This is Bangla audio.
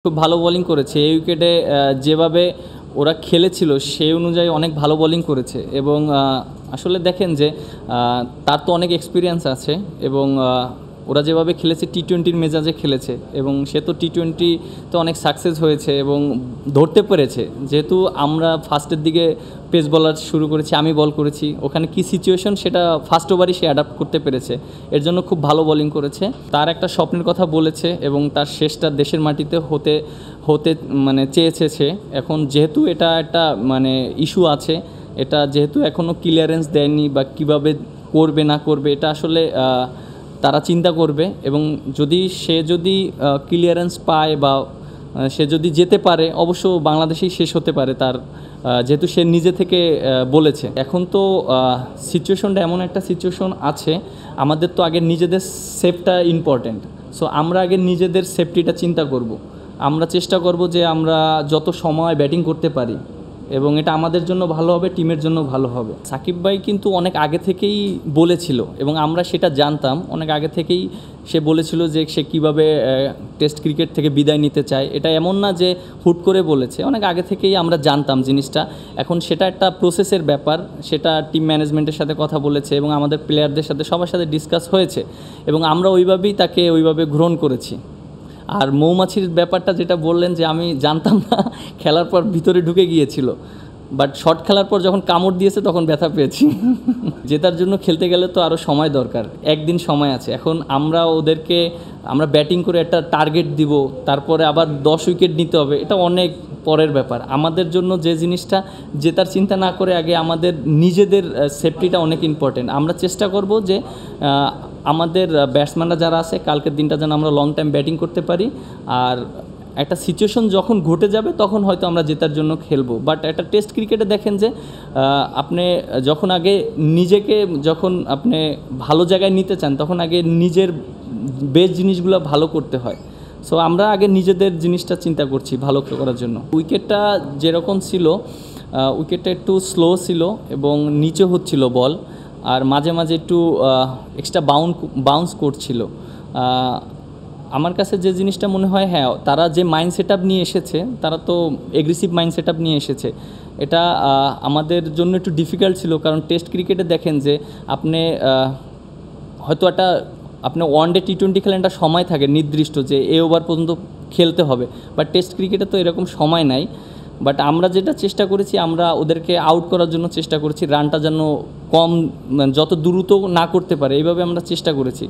খুব ভালো বোলিং করেছে এই উইকেটে। যেভাবে ওরা খেলেছিল সেই অনুযায়ী অনেক ভালো বোলিং করেছে এবং আসলে দেখেন যে তার তো অনেক এক্সপিরিয়েন্স আছে এবং ওরা যেভাবে খেলেছে টি-20-র মেজাজে খেলেছে এবং সে তো টি-20-তে অনেক সাকসেস হয়েছে এবং ধরতে পেরেছে। যেহেতু আমরা ফার্স্টের দিকে পেস বলার শুরু করেছি, আমি বল করেছি, ওখানে কি সিচুয়েশন সেটা ফার্স্ট ওভারই সে অ্যাডাপ্ট করতে পেরেছে, এর জন্য খুব ভালো বোলিং করেছে। তার একটা স্বপ্নের কথা বলেছে এবং তার শেষটা দেশের মাটিতে হতে হতে মানে চেয়েছে সে। এখন যেহেতু এটা একটা মানে ইস্যু আছে, এটা যেহেতু এখনও ক্লিয়ারেন্স দেয়নি বা কীভাবে করবে না করবে এটা আসলে তারা চিন্তা করবে এবং সে যদি ক্লিয়ারেন্স পায় বা সে যদি যেতে পারে অবশ্য বাংলাদেশেই শেষ হতে পারে তার, যেহেতু সে নিজে থেকে বলেছে। এখন তো সিচুয়েশনটা এমন একটা সিচুয়েশন আছে, আমাদের তো আগে নিজেদের সেফটা ইম্পর্ট্যান্ট। সো আমরা আগে নিজেদের সেফটিটা চিন্তা করব। আমরা চেষ্টা করব যে আমরা যত সময় ব্যাটিং করতে পারি এবং এটা আমাদের জন্য ভালো হবে, টিমের জন্য ভালো হবে। সাকিব ভাই কিন্তু অনেক আগে থেকেই বলেছিল এবং আমরা সেটা জানতাম। অনেক আগে থেকেই সে বলেছিল যে সে কীভাবে টেস্ট ক্রিকেট থেকে বিদায় নিতে চায়। এটা এমন না যে হুট করে বলেছে, অনেক আগে থেকেই আমরা জানতাম জিনিসটা। এখন সেটা একটা প্রসেসের ব্যাপার, সেটা টিম ম্যানেজমেন্টের সাথে কথা বলেছে এবং আমাদের প্লেয়ারদের সাথে সবার সাথে ডিসকাস হয়েছে এবং আমরা ওইভাবেই তাকে ওইভাবে গ্রহণ করেছি। আর মৌমাছির ব্যাপারটা যেটা বললেন যে আমি জানতাম না, খেলার পর ভিতরে ঢুকে গিয়েছিল, বাট শট খেলার পর যখন কামড় দিয়েছে তখন ব্যথা পেয়েছি। জেতার জন্য খেলতে গেলে তো আরও সময় দরকার, একদিন সময় আছে। এখন আমরা ব্যাটিং করে একটা টার্গেট দিব, তারপরে আবার 10 উইকেট নিতে হবে, এটা অনেক পরের ব্যাপার। আমাদের জন্য যে জিনিসটা জেতার চিন্তা না করে আগে আমাদের নিজেদের সেফটিটা অনেক ইম্পর্টেন্ট। আমরা চেষ্টা করব যে আমাদের ব্যাটসম্যানরা যারা আছে কালকের দিনটা যেন আমরা লং টাইম ব্যাটিং করতে পারি, আর একটা সিচুয়েশন যখন ঘটে যাবে তখন হয়তো আমরা জেতার জন্য খেলবো। বাট একটা টেস্ট ক্রিকেটে দেখেন যে আপনি যখন আপনি ভালো জায়গায় নিতে চান তখন আগে নিজের বেস্ট জিনিসগুলো ভালো করতে হয়। সো আমরা আগে নিজেদের জিনিসটা চিন্তা করছি ভালো করার জন্য। উইকেটটা যেরকম ছিল, উইকেটটা একটু স্লো ছিল এবং নিচে হচ্ছিল বল, আর মাঝে মাঝে একটু এক্সট্রা বাউন্স করছিল। আমার কাছে যে জিনিসটা মনে হয়, হ্যাঁ, তারা যে মাইন্ড সেট আপ নিয়ে এসেছে, তারা তো এগ্রেসিভ মাইন্ড সেট আপ নিয়ে এসেছে। এটা আমাদের জন্য একটু ডিফিকাল্ট ছিল, কারণ টেস্ট ক্রিকেটে দেখেন যে আপনি হয়তো আপনি ওয়ান ডে টি-20 খেলেন, একটা সময় থাকে নির্দিষ্ট যে এই ওভার পর্যন্ত খেলতে হবে, বাট টেস্ট ক্রিকেটে তো এরকম সময় নাই। বাট আমরা যেটা চেষ্টা করেছি, আমরা ওদেরকে আউট করার জন্য চেষ্টা করেছি, রানটা যেন কম, যত দ্রুত না করতে পারে এইভাবে আমরা চেষ্টা করেছি।